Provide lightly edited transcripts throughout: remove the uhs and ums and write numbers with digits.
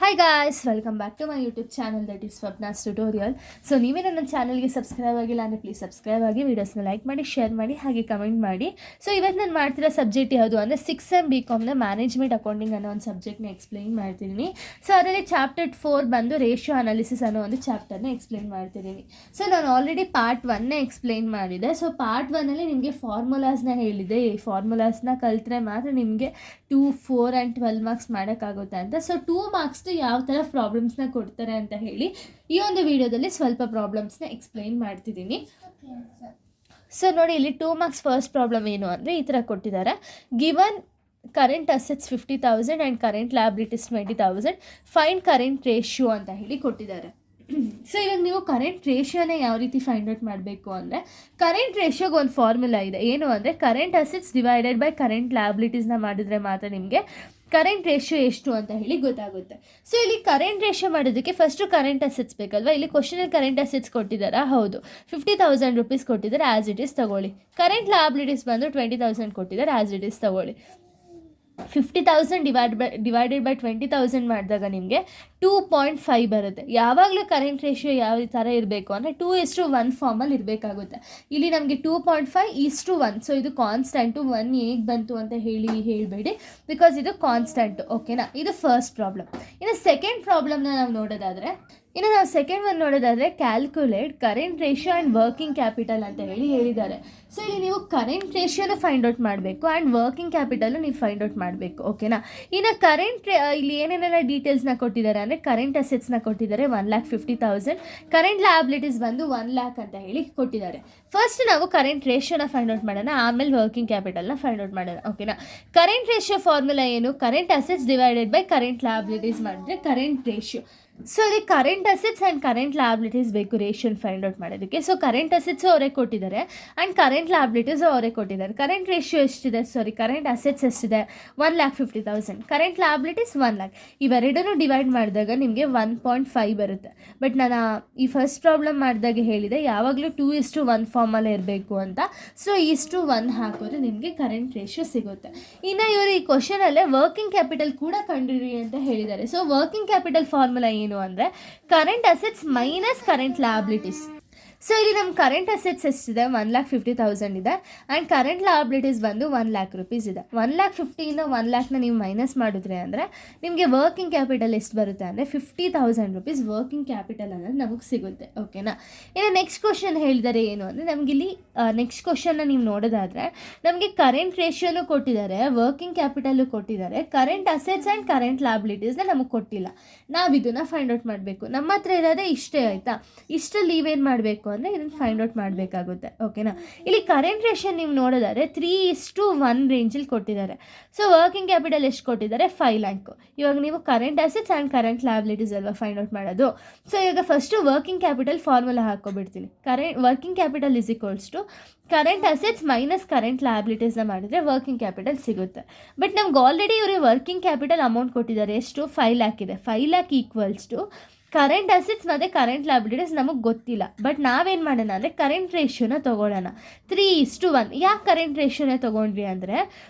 Hi guys, welcome back to my YouTube channel that is Swapna's tutorial. So ನೀವೇ ನನ್ನ ಚಾನಲ್ಗೆ subscribe ಆಗಿಲ್ಲ ಅಂದರೆ ಪ್ಲೀಸ್ ಸಬ್ಸ್ಕ್ರೈಬ್ ಆಗಿ, ವೀಡಿಯೋಸ್ನ ಲೈಕ್ ಮಾಡಿ, ಶೇರ್ ಮಾಡಿ, ಹಾಗೆ ಕಮೆಂಟ್ ಮಾಡಿ. ಸೊ ಇವತ್ತು ನಾನು ಮಾಡ್ತಿರೋ ಸಬ್ಜೆಕ್ಟ್ ಯಾವುದು ಅಂದರೆ 6M BComನ ಮ್ಯಾನೇಜ್ಮೆಂಟ್ ಅಕೌಂಟಿಂಗ್ ಅನ್ನೋ ಒಂದು ಸಬ್ಜೆಕ್ಟ್ನ ಎಕ್ಸ್ಪ್ಲೈನ್ ಮಾಡ್ತಿದ್ದೀನಿ. ಸೊ ಅದರಲ್ಲಿ ಚಾಪ್ಟರ್ 4 ಬಂದು ರೇಷಿಯೋ ಅನಾಲಿಸಿಸ್ ಅನ್ನೋ ಒಂದು ಚಾಪ್ಟರ್ನ ಎಕ್ಸ್ಪ್ಲೈನ್ ಮಾಡ್ತಿದ್ದೀನಿ. ಸೊ ನಾನು ಆಲ್ರೆಡಿ ಪಾರ್ಟ್ 1ನೇ ಎಕ್ಸ್ಪ್ಲೈನ್ ಮಾಡಿದೆ. ಸೊ ಪಾರ್ಟ್ 1ಅಲ್ಲಿ ನಿಮಗೆ ಫಾರ್ಮುಲಾಸ್ನ ಹೇಳಿದೆ. ಈ ಫಾರ್ಮುಲಾಸ್ನ ಕಲಿತ್ರೆ ಮಾತ್ರ ನಿಮಗೆ 2, 4 ಆ್ಯಂಡ್ 12 ಮಾರ್ಕ್ಸ್ ಮಾಡೋಕ್ಕಾಗುತ್ತೆ ಅಂತ. ಸೊ 2 ಮಾರ್ಕ್ಸ್ ಯಾವ ಥರ ಪ್ರಾಬ್ಲಮ್ಸ್ನ ಕೊಡ್ತಾರೆ ಅಂತ ಹೇಳಿ ಈ ಒಂದು ವಿಡಿಯೋದಲ್ಲಿ ಸ್ವಲ್ಪ ಪ್ರಾಬ್ಲಮ್ಸ್ನ ಎಕ್ಸ್ಪ್ಲೈನ್ ಮಾಡ್ತಿದ್ದೀನಿ. ಸೊ ನೋಡಿ, ಇಲ್ಲಿ 2 ಮಾರ್ಕ್ಸ್ ಫಸ್ಟ್ ಪ್ರಾಬ್ಲಮ್ ಏನು ಅಂದರೆ ಈ ಥರ ಕೊಟ್ಟಿದ್ದಾರೆ. Given current assets 50,000 and current liabilities 20,000, find current ratio ಅಂತ ಹೇಳಿ ಕೊಟ್ಟಿದ್ದಾರೆ. ಸೊ ಇವಾಗ ನೀವು ಕರೆಂಟ್ ರೇಷಿಯೋನೇ ಯಾವ ರೀತಿ ಫೈಂಡ್ ಔಟ್ ಮಾಡಬೇಕು ಅಂದರೆ, ಕರೆಂಟ್ ರೇಷಿಯೋಗೆ ಒಂದು ಫಾರ್ಮುಲಾ ಇದೆ. ಏನು ಅಂದರೆ current assets divided by current ಲಯಬಿಲಿಟೀಸ್ನ ಮಾಡಿದರೆ ಮಾತ್ರ ನಿಮಗೆ ಕರೆಂಟ್ ರೇಷಿಯೋ ಎಷ್ಟು ಅಂತ ಹೇಳಿ ಗೊತ್ತಾಗುತ್ತೆ. ಸೊ ಇಲ್ಲಿ ಕರೆಂಟ್ ರೇಷಿಯೋ ಮಾಡೋದಕ್ಕೆ ಫಸ್ಟು ಕರೆಂಟ್ ಅಸೆಟ್ಸ್ ಬೇಕಲ್ವಾ. ಇಲ್ಲಿ ಕ್ವಶನಲ್ಲಿ ಕರೆಂಟ್ ಅಸೆಟ್ಸ್ ಕೊಟ್ಟಿದ್ದಾರಾ? ಹೌದು. 50,000 ರೂಪೀಸ್ ಕೊಟ್ಟಿದ್ದಾರೆ, ಆ್ಯಸ್ ಇಟ್ ಈಸ್ ತೊಗೊಳ್ಳಿ. ಕರೆಂಟ್ ಲಯಬಿಲಿಟೀಸ್ ಬಂದು 20,000 ಕೊಟ್ಟಿದ್ದಾರೆ, ಆ್ಯಸ್ ಇಟ್ ಈಸ್ ತೊಗೊಳ್ಳಿ. 50,000 ಡಿವೈಡೆಡ್ ಬೈ 20,000 ಮಾಡಿದಾಗ ನಿಮಗೆ 2.5 ಬರುತ್ತೆ. ಯಾವಾಗಲೂ ಕರೆಂಟ್ ರೇಷಿಯೋ ಯಾವ ಥರ ಇರಬೇಕು ಅಂದರೆ 2:1 ಫಾರ್ಮಲ್ಲಿ ಇರಬೇಕಾಗುತ್ತೆ. ಇಲ್ಲಿ ನಮಗೆ 2.5:1. ಸೊ ಇದು ಕಾನ್ಸ್ಟೆಂಟು. 1 ಹೇಗೆ ಬಂತು ಅಂತ ಹೇಳಬೇಡಿ, ಬಿಕಾಸ್ ಇದು ಕಾನ್ಸ್ಟೆಂಟು. ಓಕೆನಾ? ಇದು ಫಸ್ಟ್ ಪ್ರಾಬ್ಲಮ್. ಇನ್ನು ಸೆಕೆಂಡ್ ಪ್ರಾಬ್ಲಮ್ನ ನಾವು ನೋಡೋದಾದರೆ ಸೆಕೆಂಡ್ ಒನ್ ನೋಡೋದಾದರೆ calculate current ratio and working capital ಅಂತ ಹೇಳಿದ್ದಾರೆ. ಸೊ ಇಲ್ಲಿ ನೀವು ಕರೆಂಟ್ ರೇಷಿಯೋನು ಫೈಂಡ್ ಔಟ್ ಮಾಡಬೇಕು ಆ್ಯಂಡ್ ವರ್ಕಿಂಗ್ ಕ್ಯಾಪಿಟಲು ನೀವು ಫೈಂಡ್ ಔಟ್ ಮಾಡಬೇಕು. ಓಕೆನಾ? ಇನ್ನು ಇಲ್ಲಿ ಏನೇನೆಲ್ಲ ಡೀಟೇಲ್ಸ್ನ ಕೊಟ್ಟಿದ್ದಾರೆ ಅಂದರೆ ಕರೆಂಟ್ ಅಸೆಟ್ಸ್ನ ಕೊಟ್ಟಿದ್ದಾರೆ 1,50,000, ಕರೆಂಟ್ ಲಯಬಿಲಿಟೀಸ್ ಬಂದು 1,00,000 ಅಂತ ಹೇಳಿ ಕೊಟ್ಟಿದ್ದಾರೆ. ಫಸ್ಟ್ ನಾವು ಕರೆಂಟ್ ರೇಷಿಯೋನ ಫೈಂಡ್ ಔಟ್ ಮಾಡೋಣ, ಆಮೇಲೆ ವರ್ಕಿಂಗ್ ಕ್ಯಾಪಿಟಲ್ನ ಫೈಂಡ್ ಔಟ್ ಮಾಡೋಣ. ಓಕೆನಾ? ಕರೆಂಟ್ ರೇಷಿಯೋ ಫಾರ್ಮುಲಾ ಏನು? Current assets divided by current liabilities ಮಾಡಿದ್ರೆ ಕರೆಂಟ್ ರೇಷಿಯೋ. ಸೊ ಇಲ್ಲಿ current assets and current liabilities ಬೇಕು ರೇಷಿಯೋನ ಫೈಂಡ್ ಔಟ್ ಮಾಡೋದಕ್ಕೆ. ಸೊ ಕರೆಂಟ್ ಅಸೆಟ್ಸು ಅವರೇ ಕೊಟ್ಟಿದ್ದಾರೆ ಆ್ಯಂಡ್ ಕರೆಂಟ್ ಲಯಬಿಲಿಟೀಸು ಅವರೇ ಕೊಟ್ಟಿದ್ದಾರೆ. ಕರೆಂಟ್ ರೇಷಿಯೋ ಎಷ್ಟಿದೆ? ಕರೆಂಟ್ ಅಸೆಟ್ಸ್ ಎಷ್ಟಿದೆ? 1,50,000. Current liabilities 1,00,000. ಇವೆರಡನ್ನೂ ಡಿವೈಡ್ ಮಾಡಿದಾಗ ನಿಮಗೆ 1.5 ಬರುತ್ತೆ. ಬಟ್ ನಾನು ಈ ಫಸ್ಟ್ ಪ್ರಾಬ್ಲಮ್ ಮಾಡಿದಾಗ ಹೇಳಿದೆ ಯಾವಾಗಲೂ 2:1 ಫಾರ್ಮಲ್ಲೇ ಇರಬೇಕು ಅಂತ. ಸೊ 1 ಹಾಕಿದ್ರೆ ನಿಮಗೆ ಕರೆಂಟ್ ರೇಷಿಯೋ ಸಿಗುತ್ತೆ. ಇನ್ನು ಇವರು ಈ ಕ್ವಶನಲ್ಲೇ ವರ್ಕಿಂಗ್ ಕ್ಯಾಪಿಟಲ್ ಕೂಡ ಕಂಡುಹಿಡಿಯಿರಿ ಅಂತ ಹೇಳಿದ್ದಾರೆ. ಸೊ ವರ್ಕಿಂಗ್ ಕ್ಯಾಪಿಟಲ್ ಫಾರ್ಮುಲಾ ಏನು ಅಂದರೆ current assets minus current liabilities. So ಇಲ್ಲಿ ನಮ್ಮ ಕರೆಂಟ್ ಅಸೆಟ್ಸ್ ಎಷ್ಟಿದೆ? 1,50,000 ಇದೆ ಆ್ಯಂಡ್ ಕರೆಂಟ್ ಲಯಬಿಲಿಟೀಸ್ ಬಂದು 1,00,000 ರೂಪೀಸ್ ಇದೆ. 1,50,000 1,00,000 ನೀವು ಮೈನಸ್ ಮಾಡಿದ್ರೆ ಅಂದರೆ ನಿಮಗೆ ವರ್ಕಿಂಗ್ ಕ್ಯಾಪಿಟಲ್ ಎಷ್ಟು ಬರುತ್ತೆ ಅಂದರೆ 50,000 ರೂಪೀಸ್ ವರ್ಕಿಂಗ್ ಕ್ಯಾಪಿಟಲ್ ಅನ್ನೋದು ನಮಗೆ ಸಿಗುತ್ತೆ. ಓಕೆನಾ? ಇನ್ನು ನೆಕ್ಸ್ಟ್ ಕ್ವಶನ್ ಹೇಳಿದ್ದಾರೆ ಏನು ಅಂದರೆ ನಮಗಿಲ್ಲಿ ನೆಕ್ಸ್ಟ್ ಕ್ವಶನ್ನ ನೀವು ನೋಡೋದಾದರೆ ನಮಗೆ ಕರೆಂಟ್ ರೇಷಿಯೋನು ಕೊಟ್ಟಿದ್ದಾರೆ, ವರ್ಕಿಂಗ್ ಕ್ಯಾಪಿಟಲ್ಲು ಕೊಟ್ಟಿದ್ದಾರೆ, ಕರೆಂಟ್ ಅಸೆಟ್ಸ್ ಆ್ಯಂಡ್ ಕರೆಂಟ್ ಲಯಬಿಲಿಟೀಸ್ನ ನಮಗೆ ಕೊಟ್ಟಿಲ್ಲ. ನಾವು ಇದನ್ನು ಫೈಂಡ್ ಔಟ್ ಮಾಡಬೇಕು. ನಮ್ಮ ಹತ್ರ ಇರೋದೇ ಇಷ್ಟೇ, ಆಯಿತಾ? ಇಷ್ಟರಲ್ಲಿ ನೀವೇನು ಮಾಡಬೇಕು ಅಂದರೆ ಇದನ್ನು ಫೈಂಡ್ ಔಟ್ ಮಾಡಬೇಕಾಗುತ್ತೆ. ಓಕೆನಾ? ಇಲ್ಲಿ ಕರೆಂಟ್ ರೇಷಿಯೋ ನೀವು ನೋಡೋದಾದರೆ 3:1 ರೇಂಜಲ್ಲಿ ಕೊಟ್ಟಿದ್ದಾರೆ. ಸೊ ವರ್ಕಿಂಗ್ ಕ್ಯಾಪಿಟಲ್ ಎಷ್ಟು ಕೊಟ್ಟಿದ್ದಾರೆ? 5,00,000. ಇವಾಗ ನೀವು current assets and current liabilities ಅಲ್ವಾ ಫೈಂಡ್ ಔಟ್ ಮಾಡೋದು. ಸೊ ಇವಾಗ ಫಸ್ಟು ವರ್ಕಿಂಗ್ ಕ್ಯಾಪಿಟಲ್ ಫಾರ್ಮುಲಾ ಹಾಕ್ಕೊಬಿಡ್ತೀನಿ. Working capital is equals to current assets minus current ಲಯಬಿಲಿಟೀಸ್ನ ಮಾಡಿದರೆ ವರ್ಕಿಂಗ್ ಕ್ಯಾಪಿಟಲ್ ಸಿಗುತ್ತೆ. ಬಟ್ ನಮ್ಗೆ ಆಲ್ರೆಡಿ ಇವರು ವರ್ಕಿಂಗ್ ಕ್ಯಾಪಿಟಲ್ ಅಮೌಂಟ್ ಕೊಟ್ಟಿದ್ದಾರೆ. ಎಷ್ಟು? 5,00,000 ಇದೆ. 5,00,000 ಈಕ್ವಲ್ಸ್ ಟು ಕರೆಂಟ್ ಅಸೆಟ್ಸ್ ಮತ್ತು ಕರೆಂಟ್ ಲಯಬಿಲಿಟೀಸ್ ನಮಗೆ ಗೊತ್ತಿಲ್ಲ. ಬಟ್ ನಾವೇನು ಮಾಡೋಣ ಅಂದರೆ ಕರೆಂಟ್ ರೇಷಿಯೋನ ತೊಗೊಳ್ಳೋಣ. 3:1. ಯಾಕೆ ಕರೆಂಟ್ ರೇಷಿಯೋನೇ ತೊಗೊಂಡ್ವಿ ಅಂದರೆ,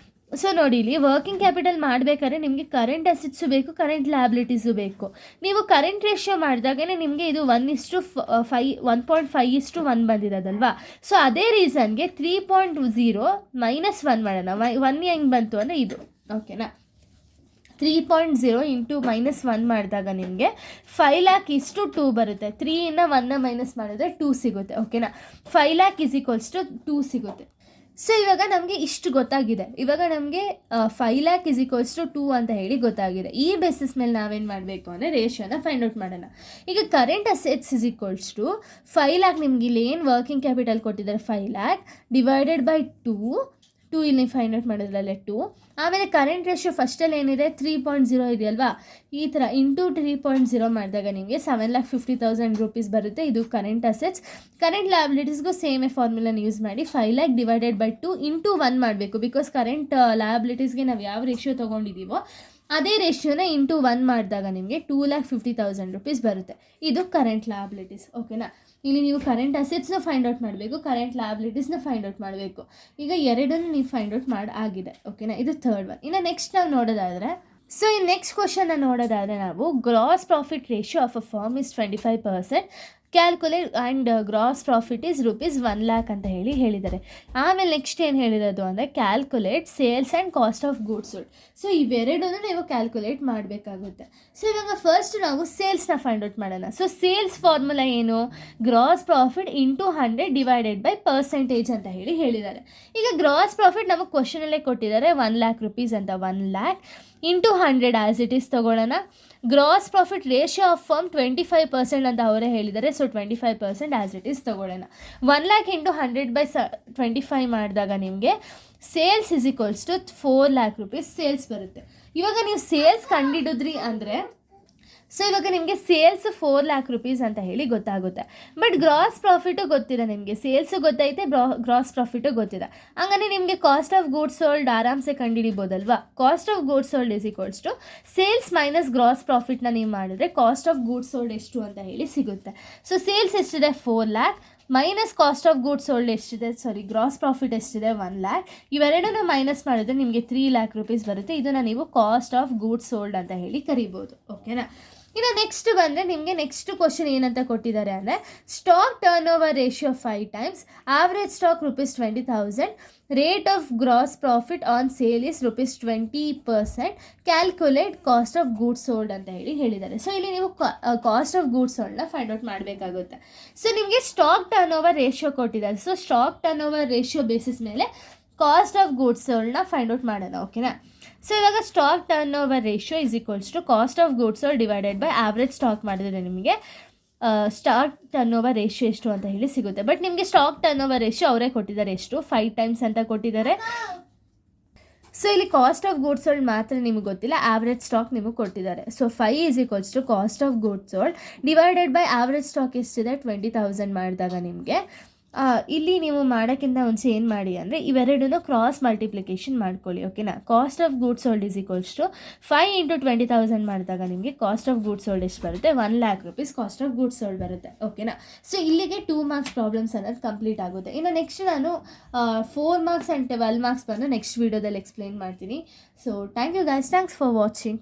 ಸೊ ನೋಡಿ, ಇಲ್ಲಿ ವರ್ಕಿಂಗ್ ಕ್ಯಾಪಿಟಲ್ ಮಾಡಬೇಕಾದ್ರೆ ನಿಮಗೆ ಕರೆಂಟ್ ಅಸೆಟ್ಸು ಬೇಕು, ಕರೆಂಟ್ ಲಯಬಿಲಿಟೀಸು ಬೇಕು. ನೀವು ಕರೆಂಟ್ ರೇಷಿಯೋ ಮಾಡಿದಾಗೇ ನಿಮಗೆ ಇದು 1:1 ಬಂದಿರೋದಲ್ವಾ. ಸೊ ಅದೇ ರೀಸನ್ಗೆ 3.0 - 1 ಮಾಡೋಣ. 1 ಹೆಂಗೆ ಬಂತು ಅಂದರೆ ಇದು. ಓಕೆನಾ? 3.0 ಇಂಟು -1 ಮಾಡಿದಾಗ ನಿಮಗೆ 5,00,000 2 ಬರುತ್ತೆ. 3 1 ಮೈನಸ್ ಮಾಡಿದ್ರೆ 2 ಸಿಗುತ್ತೆ. ಓಕೆನಾ? 5,00,000 2 ಸಿಗುತ್ತೆ. ಸೊ ಇವಾಗ ನಮಗೆ ಇಷ್ಟು ಗೊತ್ತಾಗಿದೆ. ಇವಾಗ ನಮಗೆ 5,00,000 2 ಅಂತ ಹೇಳಿ ಗೊತ್ತಾಗಿದೆ. ಈ ಬೇಸಿಸ್ ಮೇಲೆ ನಾವೇನು ಮಾಡಬೇಕು ಅಂದರೆ ರೇಷಿಯೋನ ಫೈಂಡ್ ಔಟ್ ಮಾಡೋಣ. ಈಗ current assets is equals to 5,00,000. ನಿಮ್ಗೆ ಇಲ್ಲಿ ಏನು ವರ್ಕಿಂಗ್ ಕ್ಯಾಪಿಟಲ್ ಕೊಟ್ಟಿದ್ದಾರೆ 5,00,000 ಡಿವೈಡೆಡ್ ಬೈ 2 ಇಲ್ಲಿ ಫೈಂಡ್ ಔಟ್ ಮಾಡೋದ್ರಲ್ಲೇ 2. ಆಮೇಲೆ ಕರೆಂಟ್ ರೇಷಿಯೋ ಫಸ್ಟಲ್ಲಿ ಏನಿದೆ 3.0 ಇದೆಯಲ್ವಾ, ಈ ಥರ ಇಂಟು 3.0 ಮಾಡಿದಾಗ ನಿಮಗೆ 7,50,000 ರೂಪೀಸ್ ಬರುತ್ತೆ. ಇದು ಕರೆಂಟ್ ಅಸೆಟ್ಸ್. ಕರೆಂಟ್ ಲಯಬಿಲಿಟೀಸ್ಗೂ ಸೇಮೇ ಫಾರ್ಮುಲಾನ ಯೂಸ್ ಮಾಡಿ 5,00,000 ಡಿವೈಡೆಡ್ ಬೈ 2 ಇಂಟು 1 ಮಾಡಬೇಕು. ಬಿಕಾಸ್ ಕರೆಂಟ್ ಲಯಬಿಲಿಟೀಸ್ಗೆ ನಾವು ಯಾವ ರೇಷಿಯೋ ತೊಗೊಂಡಿದ್ದೀವೋ ಅದೇ ರೇಷಿಯೋನ ಇಂಟು 1 ಮಾಡಿದಾಗ ನಿಮಗೆ 2,50,000 ರೂಪೀಸ್ ಬರುತ್ತೆ. ಇದು ಕರೆಂಟ್ ಲಯಬಿಲಿಟೀಸ್. ಓಕೆನಾ? ಇಲ್ಲಿ ನೀವು ಕರೆಂಟ್ ಅಸೆಟ್ಸ್ನ ಫೈಂಡ್ ಔಟ್ ಮಾಡಬೇಕು, ಕರೆಂಟ್ ಲಯಬಿಲಿಟೀಸ್ನ ಫೈಂಡ್ ಔಟ್ ಮಾಡಬೇಕು. ಈಗ ಎರಡನ್ನು ನೀವು ಫೈಂಡ್ ಔಟ್ ಆಗಿದೆ. ಓಕೆನಾ? ಇದು ಥರ್ಡ್ ಒನ್. ಇನ್ನು ನೆಕ್ಸ್ಟ್ ನಾವು ನೋಡೋದಾದರೆ ಸೊ ಈ ನೆಕ್ಸ್ಟ್ ಕ್ವಶನ್ನ ನೋಡೋದಾದರೆ ನಾವು gross profit ratio of a firm is 25%, calculate and gross profit is ₹1,00,000 ಅಂತ ಹೇಳಿದ್ದಾರೆ. ಆಮೇಲೆ ನೆಕ್ಸ್ಟ್ ಏನು ಹೇಳಿರೋದು ಅಂದರೆ calculate sales and cost of goods sold. So ಇವೆರಡನ್ನೂ ನೀವು ಕ್ಯಾಲ್ಕುಲೇಟ್ ಮಾಡಬೇಕಾಗುತ್ತೆ. ಸೊ ಇವಾಗ ಫಸ್ಟ್ ನಾವು ಸೇಲ್ಸ್ನ ಫೈಂಡ್ ಔಟ್ ಮಾಡೋಣ. ಸೊ ಸೇಲ್ಸ್ ಫಾರ್ಮುಲಾ ಏನು? Gross profit into 100 divided by percentage ಅಂತ ಹೇಳಿದ್ದಾರೆ. ಈಗ ಗ್ರಾಸ್ ಪ್ರಾಫಿಟ್ ನಮಗೆ ಕ್ವಶನಲ್ಲೇ ಕೊಟ್ಟಿದ್ದಾರೆ ₹1,00,000 ಅಂತ. 1,00,000 ಇಂಟು 100 ಆ್ಯಸ್ ಇಟ್ ಈಸ್ ತೊಗೊಳ್ಳೋಣ. Gross profit ratio of firm 25% ಅಂತ ಅವರೇ ಹೇಳಿದ್ದಾರೆ. ಸೊ 25% ಆ್ಯಸ್ ಇಟ್ ಈಸ್ ತೊಗೊಳ್ಳೋಣ. 1,00,000 ಇಂಟು 100/25 ಮಾಡಿದಾಗ ನಿಮಗೆ sales is equals to ₹4,00,000 sales ಬರುತ್ತೆ. ಇವಾಗ ನೀವು ಸೇಲ್ಸ್ ಕಂಡಿಡಿದ್ರಿ ಅಂದರೆ ಸೊ ಇವಾಗ ನಿಮಗೆ ಸೇಲ್ಸ್ ₹4,00,000 ಅಂತ ಗೊತ್ತಾಗುತ್ತೆ. ಬಟ್ ಗ್ರಾಸ್ ಪ್ರಾಫಿಟು ಗೊತ್ತಿಲ್ಲ ನಿಮಗೆ. ಸೇಲ್ಸು ಗೊತ್ತೈತೆ, ಗ್ರಾಸ್ ಪ್ರಾಫಿಟು ಗೊತ್ತಿಲ್ಲ. ಹಂಗಂದರೆ ನಿಮಗೆ ಕಾಸ್ಟ್ ಆಫ್ ಗೂಡ್ಸ್ ಸೋಲ್ಡ್ ಆರಾಮ್ಸೆ ಕಂಡುಹಿಡಿಬೋದಲ್ವಾ. Cost of goods sold is equals to sales minus gross ಪ್ರಾಫಿಟ್ನ ನೀವು ಮಾಡಿದ್ರೆ ಕಾಸ್ಟ್ ಆಫ್ ಗೂಡ್ಸ್ ಸೋಲ್ಡ್ ಎಷ್ಟು ಅಂತ ಸಿಗುತ್ತೆ. ಸೊ ಸೇಲ್ಸ್ ಎಷ್ಟಿದೆ? 4,00,000 minus cost of goods sold ಎಷ್ಟಿದೆ, ಗ್ರಾಸ್ ಪ್ರಾಫಿಟ್ ಎಷ್ಟಿದೆ? 1,00,000. ಇವೆರಡನ್ನೂ ಮೈನಸ್ ಮಾಡಿದ್ರೆ ನಿಮಗೆ ₹3,00,000 ಬರುತ್ತೆ. ಇದನ್ನು ನೀವು ಕಾಸ್ಟ್ ಆಫ್ ಗೂಡ್ಸ್ ಸೋಲ್ಡ್ ಅಂತ ಕರಿಬೋದು. ಓಕೆನಾ? ಇನ್ನು ನೆಕ್ಸ್ಟ್ ಬಂದರೆ ನಿಮಗೆ ನೆಕ್ಸ್ಟ್ ಕ್ವಶನ್ ಏನಂತ ಕೊಟ್ಟಿದ್ದಾರೆ ಅಂದರೆ stock turnover ratio 5 times, average stock ₹20,000, rate of gross profit on sale is ₹20%, calculate cost of goods sold ಅಂತ ಹೇಳಿದ್ದಾರೆ. ಸೊ ಇಲ್ಲಿ ನೀವು ಕಾಸ್ಟ್ ಆಫ್ ಗೂಡ್ಸ್ ಸೋಲ್ಡ್ನ ಫೈಂಡ್ ಔಟ್ ಮಾಡಬೇಕಾಗುತ್ತೆ. ಸೊ ನಿಮಗೆ ಸ್ಟಾಕ್ ಟರ್ನ್ ಓವರ್ ರೇಷಿಯೋ ಕೊಟ್ಟಿದ್ದಾರೆ. So stock turnover ratio basis ಮೇಲೆ cost of goods ಸೋಲ್ಡ್ನ ಫೈಂಡ್ ಔಟ್ ಮಾಡೋಣ. ಓಕೆನಾ? ಸೊ ಇವಾಗ stock turnover ratio is equals to cost of goods sold divided by average stock ಮಾಡಿದ್ರೆ ನಿಮಗೆ stock turnover ratio ಎಷ್ಟು ಅಂತ ಸಿಗುತ್ತೆ. ಬಟ್ ನಿಮಗೆ ಸ್ಟಾಕ್ ಟರ್ನ್ ಓವರ್ ರೇಷಿಯೋ ಅವರೇ ಕೊಟ್ಟಿದ್ದಾರೆ. ಎಷ್ಟು? 5 times ಅಂತ ಕೊಟ್ಟಿದ್ದಾರೆ. ಸೊ ಇಲ್ಲಿ ಕಾಸ್ಟ್ ಆಫ್ ಗೂಡ್ಸ್ ಸೋಲ್ಡ್ ಮಾತ್ರ ನಿಮಗೆ ಗೊತ್ತಿಲ್ಲ, ಆವ್ರೇಜ್ ಸ್ಟಾಕ್ ನಿಮಗೆ ಕೊಟ್ಟಿದ್ದಾರೆ. So 5 is equals to cost of goods sold divided by average stock ಎಷ್ಟಿದೆ 20,000 ಮಾಡಿದಾಗ ನಿಮಗೆ ಇಲ್ಲಿ ನೀವು ಮಾಡೋಕ್ಕಿಂತ ಮುಂಚೆ ಏನು ಮಾಡಿ ಅಂದರೆ ಇವೆರಡನ್ನೂ ಕ್ರಾಸ್ ಮಲ್ಟಿಪ್ಲಿಕೇಶನ್ ಮಾಡ್ಕೊಳ್ಳಿ. ಓಕೆನಾ? Cost of goods sold is equals to 5 into 20,000 ಮಾಡಿದಾಗ ನಿಮಗೆ ಕಾಸ್ಟ್ ಆಫ್ ಗೂಡ್ಸ್ ಸೋಲ್ಡ್ ಎಷ್ಟು ಬರುತ್ತೆ? ₹1,00,000 ಕಾಸ್ಟ್ ಆಫ್ ಗೂಡ್ಸ್ ಸೋಲ್ಡ್ ಬರುತ್ತೆ. ಓಕೆನಾ? ಸೊ ಇಲ್ಲಿಗೆ 2 marks ಪ್ರಾಬ್ಲಮ್ಸ್ ಅನ್ನೋದು ಕಂಪ್ಲೀಟ್ ಆಗುತ್ತೆ. ಇನ್ನು ನೆಕ್ಸ್ಟ್ ನಾನು 4 marks ಆ್ಯಂಡ್ 12 marks ಬಂದು ನೆಕ್ಸ್ಟ್ ವೀಡಿಯೋದಲ್ಲಿ ಎಕ್ಸ್ಪ್ಲೈನ್ ಮಾಡ್ತೀನಿ. So thank you guys, thanks for watching.